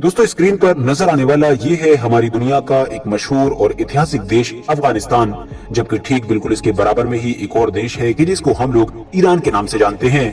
दोस्तों स्क्रीन पर नजर आने वाला ये है हमारी दुनिया का एक मशहूर और ऐतिहासिक देश अफगानिस्तान, जबकि ठीक बिल्कुल इसके बराबर में ही एक और देश है कि जिसको हम लोग ईरान के नाम से जानते हैं।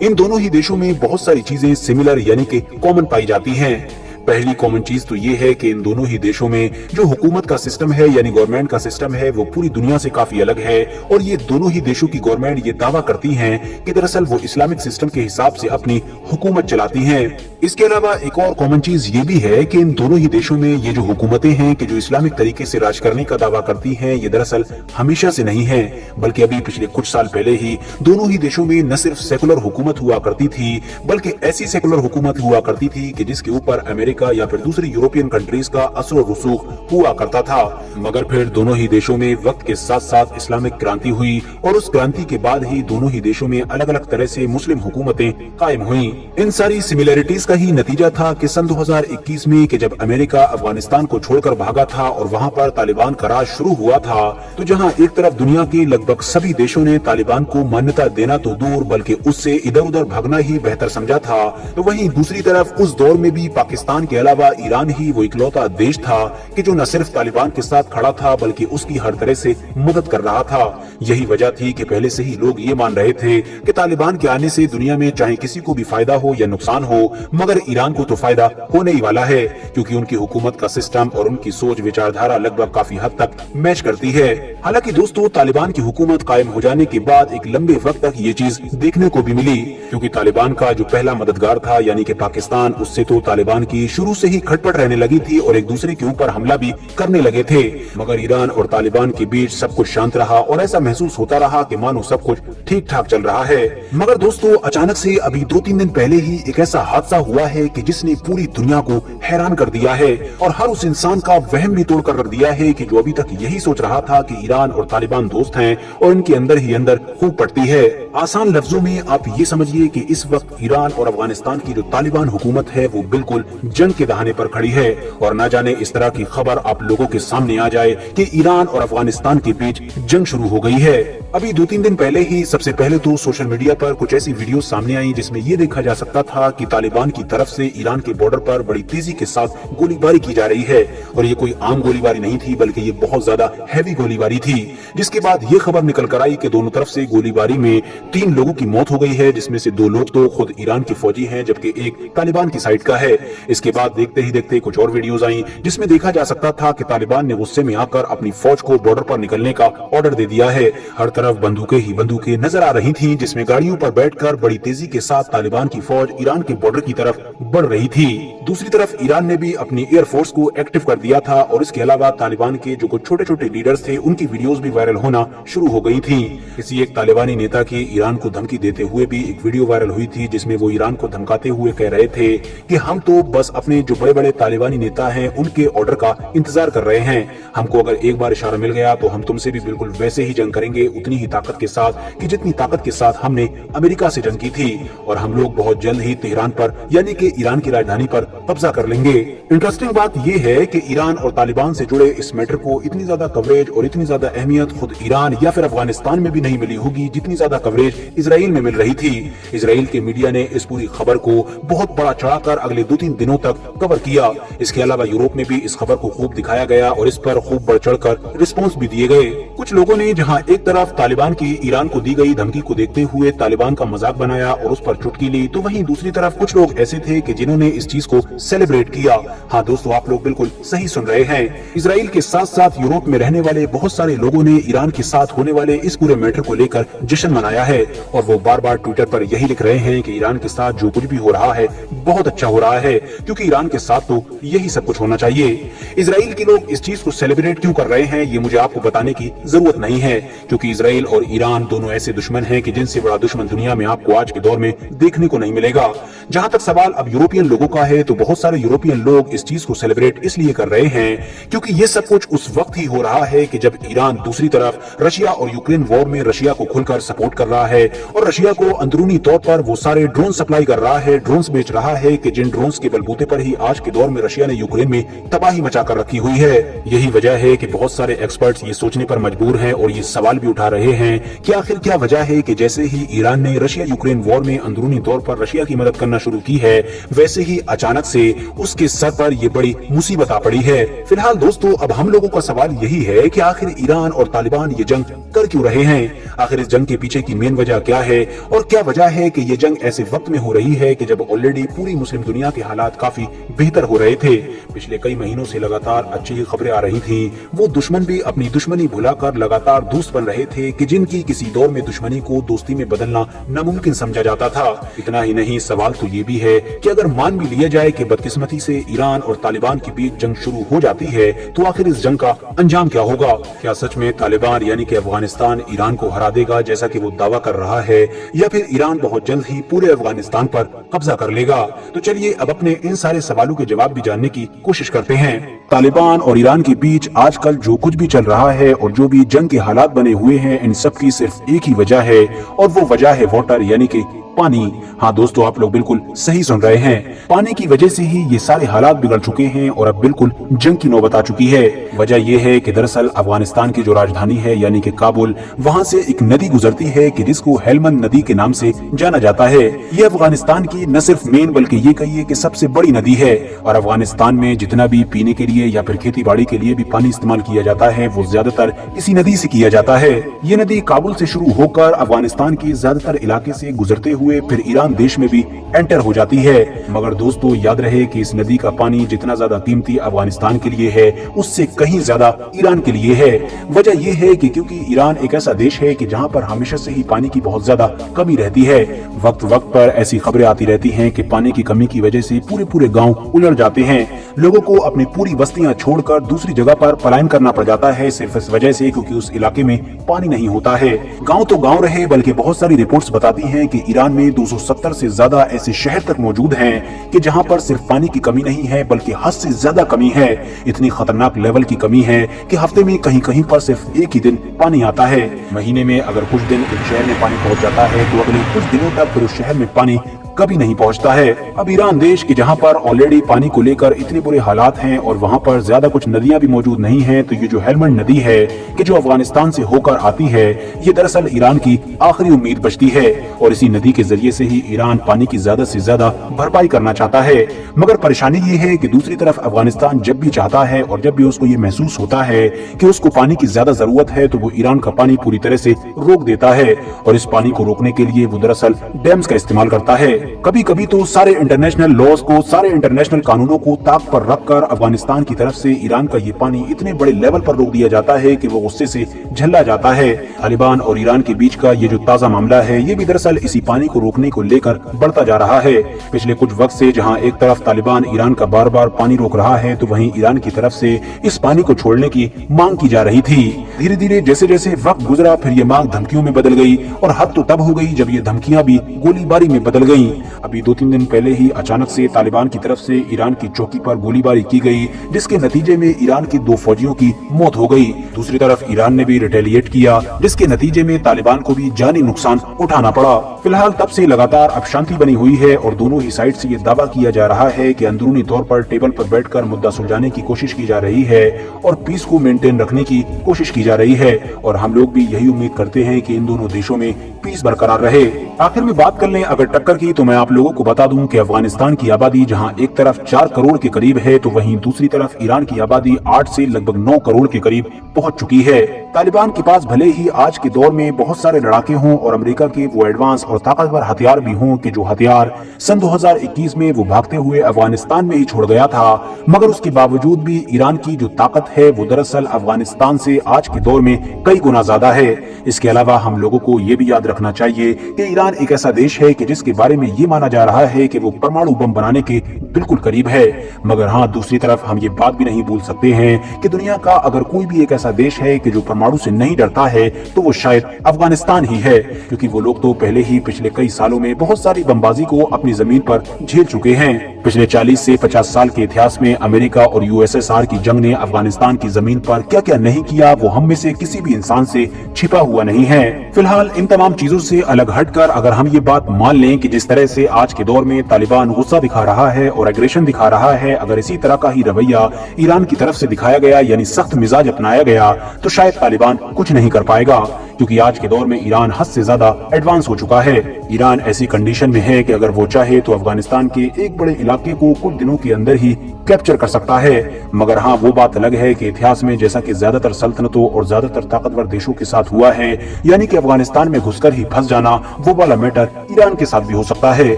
इन दोनों ही देशों में बहुत सारी चीजें सिमिलर यानी कि कॉमन पाई जाती हैं। पहली कॉमन चीज तो ये है कि इन दोनों ही देशों में जो हुकूमत का सिस्टम है यानी गवर्नमेंट का सिस्टम है वो पूरी दुनिया से काफी अलग है, और ये दोनों ही देशों की गवर्नमेंट ये दावा करती हैं कि दरअसल वो इस्लामिक सिस्टम के हिसाब से अपनी हुकूमत चलाती हैं। इसके अलावा एक और कॉमन चीज ये भी है कि इन दोनों ही देशों में ये जो हुकूमतें हैं कि जो इस्लामिक तरीके से राज करने का दावा करती हैं, ये दरअसल हमेशा से नहीं है, बल्कि अभी पिछले कुछ साल पहले ही दोनों ही देशों में न सिर्फ सेकुलर हुकूमत हुआ करती थी, बल्कि ऐसी सेकुलर हुकूमत हुआ करती थी कि जिसके ऊपर अमेरिका या फिर दूसरी यूरोपियन कंट्रीज का असर रसूख हुआ करता था। मगर फिर दोनों ही देशों में वक्त के साथ साथ इस्लामिक क्रांति हुई, और उस क्रांति के बाद ही दोनों ही देशों में अलग अलग तरह से मुस्लिम हुकूमतें कायम हुई। इन सारी सिमिलरिटीज का ही नतीजा था कि सन 2021 में कि जब अमेरिका अफगानिस्तान को छोड़कर भागा था और वहां पर तालिबान का राज शुरू हुआ था, तो जहां एक तरफ दुनिया के लगभग सभी देशों ने तालिबान को मान्यता देना तो दूर बल्कि उससे इधर उधर भागना ही बेहतर समझा था, तो वहीं दूसरी तरफ उस दौर में भी पाकिस्तान के अलावा ईरान ही वो इकलौता देश था कि जो न सिर्फ तालिबान के साथ खड़ा था बल्कि उसकी हर तरह से मदद कर रहा था। यही वजह थी कि पहले से ही लोग ये मान रहे थे कि तालिबान के आने से दुनिया में चाहे किसी को भी फायदा हो या नुकसान हो, मगर ईरान को तो फायदा होने ही वाला है, क्योंकि उनकी हुकूमत का सिस्टम और उनकी सोच विचारधारा लगभग काफी हद तक मैच करती है। हालांकि दोस्तों तालिबान की हुकूमत कायम हो जाने के बाद एक लंबे वक्त तक ये चीज देखने को भी मिली, क्योंकि तालिबान का जो पहला मददगार था यानी कि पाकिस्तान, उससे तो तालिबान की शुरू से ही खटपट रहने लगी थी और एक दूसरे के ऊपर हमला भी करने लगे थे। मगर ईरान और तालिबान के बीच सब कुछ शांत रहा और ऐसा महसूस होता रहा कि मानो सब कुछ ठीक ठाक चल रहा है। मगर दोस्तों अचानक से अभी 2-3 दिन पहले ही एक ऐसा हादसा हुआ है कि जिसने पूरी दुनिया को हैरान कर दिया है और हर उस इंसान का वहम भी तोड़ कर रख दिया है कि जो अभी तक यही सोच रहा था कि ईरान और तालिबान दोस्त हैं और इनके अंदर ही अंदर खूब पड़ती है। आसान लफ्जों में आप ये समझिए कि इस वक्त ईरान और अफगानिस्तान की जो तालिबान हुकूमत है वो बिल्कुल जंग के दहाने पर खड़ी है, और न जाने इस तरह की खबर आप लोगों के सामने आ जाए कि ईरान और अफगानिस्तान के बीच जंग शुरू हो गई है। अभी 2-3 दिन पहले ही सबसे पहले तो सोशल मीडिया पर कुछ ऐसी वीडियो सामने आई जिसमें ये देखा जा सकता था कि तालिबान की तरफ से ईरान के बॉर्डर पर बड़ी तेजी के साथ गोलीबारी की जा रही है, और ये कोई आम गोलीबारी नहीं थी बल्कि ये बहुत ज्यादा हैवी गोलीबारी थी। जिसके बाद ये खबर निकल कर आई कि दोनों तरफ से गोलीबारी में 3 लोगों की मौत हो गई है, जिसमें से 2 लोग तो खुद ईरान के फौजी हैं जबकि एक तालिबान की साइड का है। इसके बाद देखते ही देखते कुछ और वीडियोस आई जिसमें देखा जा सकता था कि तालिबान ने गुस्से में आकर अपनी फौज को बॉर्डर पर निकलने का ऑर्डर दे दिया है। हर तरफ बंदूकें ही बंदूकें नजर आ रही थीं, जिसमें गाड़ियों पर बैठकर बड़ी तेजी के साथ तालिबान की फौज ईरान के बॉर्डर की तरफ बढ़ रही थी। दूसरी तरफ ईरान ने भी अपनी एयरफोर्स को एक्टिव कर दिया था, और इसके अलावा तालिबान के जो कुछ छोटे छोटे लीडर्स थे उनकी वीडियोस भी वायरल होना शुरू हो गई थी। किसी एक तालिबानी नेता की ईरान को धमकी देते हुए भी एक वीडियो वायरल हुई थी जिसमें वो ईरान को धमकाते हुए कह रहे थे कि हम तो बस अपने जो बड़े बड़े तालिबानी नेता हैं उनके ऑर्डर का इंतजार कर रहे हैं, हमको अगर एक बार इशारा मिल गया तो हम तुमसे भी बिल्कुल वैसे ही जंग करेंगे, उतनी ही ताकत के साथ कि जितनी ताकत के साथ हमने अमेरिका से जंग की थी, और हम लोग बहुत जल्द ही तेहरान पर यानी कि ईरान की राजधानी पर कब्जा कर लेंगे। इंटरेस्टिंग बात यह है कि ईरान और तालिबान से जुड़े इस मैटर को इतनी ज्यादा कवरेज और इतनी ज्यादा अहमियत खुद ईरान या फिर अफगानिस्तान में भी नहीं मिली होगी जितनी ज्यादा कवरेज इजराइल में मिल रही थी। इजराइल के मीडिया ने इस पूरी खबर को बहुत बड़ा चढ़ाकर अगले 2-3 दिनों तक कवर किया। इसके अलावा यूरोप में भी इस खबर को खूब दिखाया गया और इस पर खूब बढ़ चढ़कर रिस्पॉन्स भी दिए गए। कुछ लोगों ने जहां एक तरफ तालिबान की ईरान को दी गई धमकी को देखते हुए तालिबान का मजाक बनाया और उस पर चुटकी ली, तो वहीं दूसरी तरफ कुछ लोग ऐसे थे कि जिन्होंने इस चीज को सेलिब्रेट किया। हाँ दोस्तों, आप लोग बिल्कुल सही सुन रहे हैं। इजराइल के साथ साथ यूरोप में रहने वाले बहुत सारे लोगों ने ईरान के साथ होने वाले इस पूरे मैटर को लेकर जश्न मनाया है, और वो बार बार ट्विटर पर यही लिख रहे हैं कि ईरान के साथ जो कुछ भी हो रहा है बहुत अच्छा हो रहा है, क्योंकि ईरान के साथ तो यही सब कुछ होना चाहिए। इजराइल के लोग इस चीज को सेलिब्रेट क्यों कर रहे हैं ये मुझे आपको बताने की जरूरत नहीं है, क्योंकि इजराइल और ईरान दोनों ऐसे दुश्मन हैं कि जिनसे बड़ा दुश्मन दुनिया में आपको आज के दौर में देखने को नहीं मिलेगा। जहां तक सवाल अब यूरोपियन लोगों का है, तो बहुत सारे यूरोपियन लोग इस चीज को सेलिब्रेट इसलिए कर रहे हैं क्योंकि ये सब कुछ उस वक्त ही हो रहा है कि जब ईरान दूसरी तरफ रशिया और यूक्रेन वॉर में रशिया को खुलकर सपोर्ट कर रहा है, और रशिया को अंदरूनी तौर पर वो सारे ड्रोन सप्लाई कर रहा है, ड्रोन्स बेच रहा है कि जिन ड्रोन्स के बलबूते पर ही आज के दौर में रशिया ने यूक्रेन में तबाही मचा कर रखी हुई है। यही वजह है कि बहुत सारे एक्सपर्ट्स ये सोचने पर मजबूर हैं और ये सवाल भी उठा रहे हैं कि आखिर क्या वजह है कि जैसे ही ईरान ने रशिया यूक्रेन वॉर में अंदरूनी तौर पर रशिया की मदद करना शुरू की है, वैसे ही अचानक से से उसके सर पर ये बड़ी मुसीबत आ पड़ी है। फिलहाल दोस्तों, अब हम लोगों का सवाल यही है कि आखिर ईरान और तालिबान ये जंग कर क्यों रहे हैं? आखिर इस जंग के पीछे की मेन वजह क्या है और क्या वजह है कि ये जंग ऐसे वक्त में हो रही है कि जब ऑलरेडी पूरी मुस्लिम दुनिया के हालात काफी बेहतर हो रहे थे। पिछले कई महीनों से लगातार अच्छी ही खबरें आ रही थी। वो दुश्मन भी अपनी दुश्मनी भुलाकर लगातार दोस्त बन रहे थे कि जिनकी किसी दौर में दुश्मनी को दोस्ती में बदलना नामुमकिन समझा जाता था। इतना ही नहीं, सवाल तो ये भी है कि अगर मान भी लिया जाए कि बदकिस्मती से ईरान और तालिबान के बीच जंग शुरू हो जाती है तो आखिर इस जंग का अंजाम क्या होगा? क्या सच में तालिबान यानी कि अफगानिस्तान ईरान को हरा देगा जैसा कि वो दावा कर रहा है, या फिर ईरान बहुत जल्द ही पूरे अफगानिस्तान पर कब्जा कर लेगा? तो चलिए अब अपने इन सारे सवालों के जवाब भी जानने की कोशिश करते हैं। तालिबान और ईरान के बीच आजकल जो कुछ भी चल रहा है और जो भी जंग के हालात बने हुए हैं, इन सब की सिर्फ एक ही वजह है और वो वजह है वाटर यानी कि पानी। हाँ दोस्तों, आप लोग बिल्कुल सही सुन रहे हैं। पानी की वजह से ही ये सारे हालात बिगड़ चुके हैं और अब बिल्कुल जंग की नौबत आ चुकी है। वजह ये है कि दरअसल अफगानिस्तान की जो राजधानी है यानी कि काबुल, वहाँ से एक नदी गुजरती है कि जिसको हेलमंद नदी के नाम से जाना जाता है। ये अफगानिस्तान की न सिर्फ मेन बल्कि ये कहिए कि सबसे बड़ी नदी है और अफगानिस्तान में जितना भी पीने के लिए या फिर खेती बाड़ी के लिए भी पानी इस्तेमाल किया जाता है वो ज्यादातर इसी नदी से किया जाता है। ये नदी काबुल से शुरू होकर अफगानिस्तान के ज्यादातर इलाके से गुजरते हुए फिर ईरान देश में भी एंटर हो जाती है। मगर दोस्तों याद रहे कि इस नदी का पानी जितना ज्यादा कीमती अफगानिस्तान के लिए है उससे कहीं ज्यादा ईरान के लिए है। वजह यह है कि क्योंकि ईरान एक ऐसा देश है कि जहां पर हमेशा से ही पानी की बहुत ज्यादा कमी रहती है। वक्त वक्त पर ऐसी खबरें आती रहती हैं कि पानी की कमी की वजह से पूरे पूरे गांव उलट जाते हैं। लोगों को अपनी पूरी बस्तियां छोड़कर दूसरी जगह पर पलायन करना पड़ जाता है सिर्फ इस वजह से क्योंकि उस इलाके में पानी नहीं होता है। गाँव तो गाँव रहे बल्कि बहुत सारी रिपोर्ट्स बताती हैं कि ईरान में 270 से ज्यादा ऐसे शहर तक मौजूद हैं कि जहां पर सिर्फ पानी की कमी नहीं है बल्कि हद से ज्यादा कमी है। इतनी खतरनाक लेवल की कमी है कि हफ्ते में कहीं कहीं पर सिर्फ एक ही दिन पानी आता है। महीने में अगर कुछ दिन एक शहर में पानी पहुंच जाता है तो अगले कुछ दिनों तक फिर उस शहर में पानी कभी नहीं पहुंचता है। अब ईरान देश के जहां पर ऑलरेडी पानी को लेकर इतने बुरे हालात हैं और वहां पर ज्यादा कुछ नदियां भी मौजूद नहीं हैं, तो ये जो हेलमंड नदी है कि जो अफगानिस्तान से होकर आती है, ये दरअसल ईरान की आखिरी उम्मीद बचती है और इसी नदी के जरिए से ही ईरान पानी की ज्यादा से ज्यादा भरपाई करना चाहता है। मगर परेशानी ये है कि दूसरी तरफ अफगानिस्तान जब भी चाहता है और जब भी उसको ये महसूस होता है कि उसको पानी की ज्यादा जरूरत है तो वो ईरान का पानी पूरी तरह से रोक देता है और इस पानी को रोकने के लिए वो दरअसल डैम्स का इस्तेमाल करता है। कभी कभी तो सारे इंटरनेशनल लॉज को, सारे इंटरनेशनल कानूनों को ताक पर रखकर अफगानिस्तान की तरफ से ईरान का ये पानी इतने बड़े लेवल पर रोक दिया जाता है कि वो गुस्से से झल्ला जाता है। तालिबान और ईरान के बीच का ये जो ताजा मामला है ये भी दरअसल इसी पानी को रोकने को लेकर बढ़ता जा रहा है। पिछले कुछ वक्त से जहां एक तरफ तालिबान ईरान का बार बार पानी रोक रहा है तो वहीं ईरान की तरफ से इस पानी को छोड़ने की मांग की जा रही थी। धीरे धीरे जैसे जैसे वक्त गुजरा फिर ये मांग धमकियों में बदल गई और हद तो तब हो गई जब ये धमकियां भी गोलीबारी में बदल गई। अभी 2-3 दिन पहले ही अचानक से तालिबान की तरफ से ईरान की चौकी पर गोलीबारी की गई जिसके नतीजे में ईरान के 2 फौजियों की मौत हो गई। दूसरी तरफ ईरान ने भी रिटेलिएट किया जिसके नतीजे में तालिबान को भी जानी नुकसान उठाना पड़ा। फिलहाल तब से लगातार अब शांति बनी हुई है और दोनों ही साइड से ये दावा किया जा रहा है कि अंदरूनी तौर पर टेबल पर बैठकर मुद्दा सुलझाने की कोशिश की जा रही है और पीस को मेंटेन रखने की कोशिश की जा रही है और हम लोग भी यही उम्मीद करते हैं कि इन दोनों देशों में पीस बरकरार रहे। आखिर में बात कर लें अगर टक्कर की तो मैं आप लोगों को बता दूं कि अफगानिस्तान की आबादी जहां एक तरफ 4 करोड़ के करीब है तो वहीं दूसरी तरफ ईरान की आबादी 8 से लगभग 9 करोड़ के करीब पहुंच चुकी है। तालिबान के पास भले ही आज के दौर में बहुत सारे लड़ाके हों और अमेरिका के वो एडवांस और ताकतवर हथियार भी हों कि जो हथियार सन 2021 में वो भागते हुए अफगानिस्तान में ही छोड़ गया था, मगर उसके बावजूद भी ईरान की जो ताकत है वो दरअसल अफगानिस्तान से आज के दौर में कई गुना ज्यादा है। इसके अलावा हम लोगों को ये भी याद रखना चाहिए कि ईरान एक ऐसा देश है कि जिसके बारे में ये माना जा रहा है कि वो परमाणु बम बनाने के बिल्कुल करीब है। मगर हाँ, दूसरी तरफ हम ये बात भी नहीं भूल सकते हैं कि दुनिया का अगर कोई भी एक ऐसा देश है कि जो परमाणु से नहीं डरता है तो वो शायद अफगानिस्तान ही है, क्योंकि वो लोग तो पहले ही पिछले कई सालों में बहुत सारी बमबाजी को अपनी जमीन पर झेल चुके हैं। पिछले 40 से 50 साल के इतिहास में अमेरिका और यूएसएसआर की जंग ने अफगानिस्तान की जमीन पर क्या क्या नहीं किया वो हम में से किसी भी इंसान से छिपा हुआ नहीं है। फिलहाल इन तमाम चीजों से अलग हटकर अगर हम ये बात मान लें कि जिस तरह से आज के दौर में तालिबान गुस्सा दिखा रहा है और एग्रेशन दिखा रहा है, अगर इसी तरह का ही रवैया ईरान की तरफ से दिखाया गया यानी सख्त मिजाज अपनाया गया तो शायद तालिबान कुछ नहीं कर पाएगा, क्योंकि आज के दौर में ईरान हद से ज्यादा एडवांस हो चुका है। ईरान ऐसी कंडीशन में है कि अगर वो चाहे तो अफगानिस्तान के एक बड़े इलाके को कुछ दिनों के अंदर ही कैप्चर कर सकता है। मगर हाँ, वो बात अलग है कि इतिहास में जैसा कि ज्यादातर सल्तनतों और ज्यादातर ताकतवर देशों के साथ हुआ है, यानी कि अफगानिस्तान में घुसकर ही फंस जाना, वो वाला मैटर ईरान के साथ भी हो सकता है।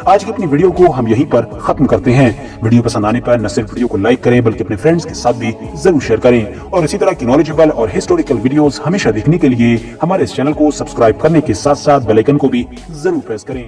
आज की अपनी वीडियो को हम यहीं पर खत्म करते हैं। वीडियो पसंद आने पर न सिर्फ वीडियो को लाइक करें बल्कि अपने फ्रेंड्स के साथ भी जरूर शेयर करें, और इसी तरह की नॉलेजेबल और हिस्टोरिकल वीडियोस हमेशा देखने के लिए हमारे इस चैनल को सब्सक्राइब करने के साथ साथ बेल आइकन को भी जरूर प्रेस करें।